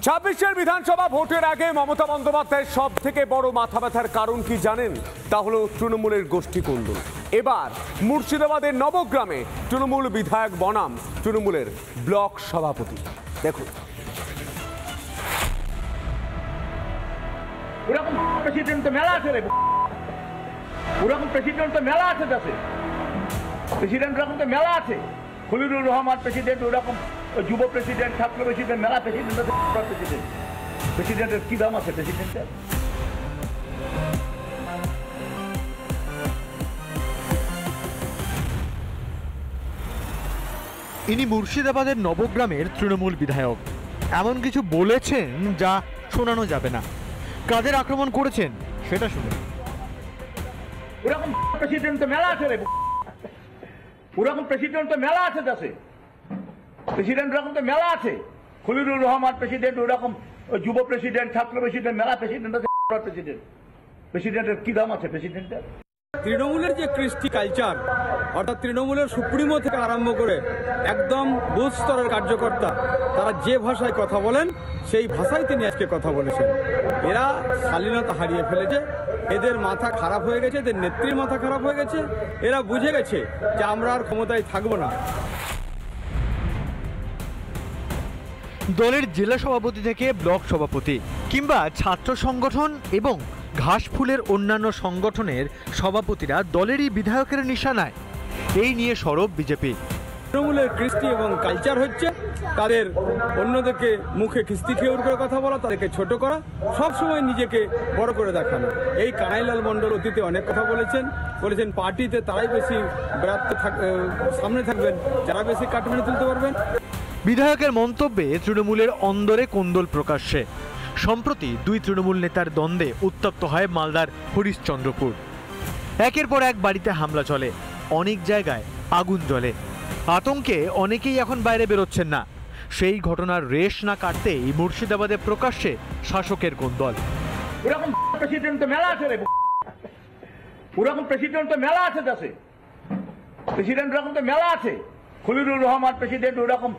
26 বিধানসভা ভোটের আগে মমতা বন্দ্যোপাধ্যায়ের সব থেকে বড় মাথা ব্যথার কারণ কি জানেন? তা হলো তৃণমূলের গোষ্ঠী কোন্দল। এবার মুর্শিদাবাদের নবগ্রামে তৃণমূল বিধায়ক বনাম তৃণমূলের ব্লক সভাপতি। দেখুন, ওরকম প্রেসিডেন্ট মেলা আছে রে, ওরকম প্রেসিডেন্ট মেলা আছে দেশে, প্রেসিডেন্ট রকম তো মেলা আছে। খলিলুর রহমান প্রেসিডেন্ট, ওরকম যুব প্রেসিডেন্ট, ছাত্র প্রেসিডেন্ট, মেলা প্রেসিডেন্ট আছে। প্রেসিডেন্ট প্রেসিডেন্টের কি দাম আছে প্রেসিডেন্টের? ইনি মুর্শিদাবাদের নবগ্রামের তৃণমূল বিধায়ক। এমন কিছু বলেছেন যা শোনানো যাবে না। কাদের আক্রমণ করেছেন সেটা শুনুন। ওরকম প্রেসিডেন্ট তো মেলা আছে রে, ওরকম প্রেসিডেন্ট তো মেলা আছে দেশে, প্রেসিডেন্ট রকম তো মেলা আছে। খলিলুর রহমান প্রেসিডেন্ট, ওরকম যুব প্রেসিডেন্ট, ছাত্র প্রেসিডেন্ট, মেলা প্রেসিডেন্ট আছে। প্রেসিডেন্ট প্রেসিডেন্টের কি দাম আছে প্রেসিডেন্টের? তৃণমূলের যে কৃষ্টি কালচার, অর্থাৎ তৃণমূলের সুপ্রিমো থেকে আরম্ভ করে একদম বুথ স্তরের কার্যকর্তা, তারা যে ভাষায় কথা বলেন সেই ভাষায় তিনি আজকে কথা বলেছেন। এরা শালীনতা হারিয়ে ফেলেছে, এদের মাথা খারাপ হয়ে গেছে, এদের নেত্রীর মাথা খারাপ হয়ে গেছে। এরা বুঝে গেছে যে আমরা আর ক্ষমতায় থাকবো না। দলের জেলা সভাপতি থেকে ব্লক সভাপতি কিংবা ছাত্র সংগঠন এবং ঘাসফুলের অন্যান্য সংগঠনের সভাপতিরা দলেরই বিধায়কের নিশানায়। এই নিয়ে সরব বিজেপি। তৃণমূলের কৃষ্টি এবং কালচার হচ্ছে তাদের অন্যদেরকে মুখে খিস্তি খেউর করে কথা বলা, তাদেরকে ছোট করা, সবসময় নিজেকে বড় করে দেখানো। এই কানাইলাল মণ্ডল অতীতে অনেক কথা বলেছেন পার্টিতে তারাই বেশি সামনে থাকবেন, যারা বেশি কাটমেনে তুলতে পারবেন। বিধায়কের মন্তব্যে তৃণমূলের অন্দরে কোন্দল প্রকাশ্যে। সম্প্রতি দুই তৃণমূল নেতার দ্বন্দ্বে উত্তপ্ত হয় মালদার হরিশ্চন্দ্রপুর। একের পর এক বাড়িতে হামলা চলে, অনেক জায়গায় আগুন জ্বলে। আতঙ্কে অনেকেই এখন বাইরে বেরোচ্ছেন না। সেই ঘটনার রেশ না কাটতেই মুর্শিদাবাদে প্রকাশ্যে শাসকের কোন্দল। ওরকম প্রেসিডেন্ট তো মেলা আছে রে, ওরকম প্রেসিডেন্ট তো মেলা আছে দেশে, প্রেসিডেন্ট রকম তো মেলা আছে। খলিলুর রহমান প্রেসিডেন্ট, ওরকম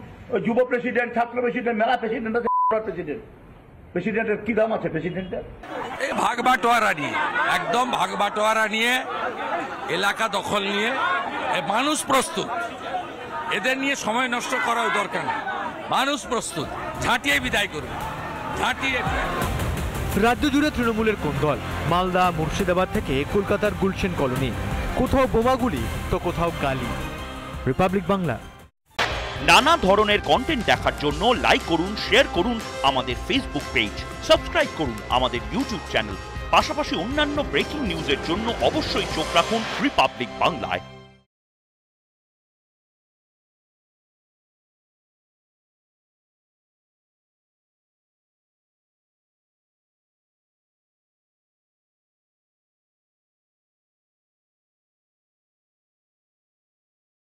যুব প্রেসিডেন্ট, ছাত্র প্রেসিডেন্ট, মেলা প্রেসিডেন্ট আছে। প্রেসিডেন্ট প্রেসিডেন্টের কি দাম আছে প্রেসিডেন্টের? এই ভাগবাটোয়ারা নিয়ে, একদম ভাগবাটোয়ারা নিয়ে, এলাকা দখল নিয়ে মানুষ প্রস্তুত। এদের নিয়ে সময় নষ্ট করাও দরকার নেই, মানুষ প্রস্তুত। ঝাঁটিয়ে বিদায় করবে, ঝাঁটিয়ে। রাজ্য জুড়ে তৃণমূলের কোন্দল। মালদা, মুর্শিদাবাদ থেকে কলকাতার গুলশান কলোনি, কোথাও বোমাগুলি তো কোথাও গালি। রিপাবলিক বাংলা। নানা ধরনের কন্টেন্ট দেখার জন্য লাইক করুন, শেয়ার করুন আমাদের ফেসবুক পেজ, সাবস্ক্রাইব করুন আমাদের ইউটিউব চ্যানেল। পাশাপাশি অন্যান্য ব্রেকিং নিউজের জন্য অবশ্যই চোখ রাখুন রিপাবলিক বাংলায়।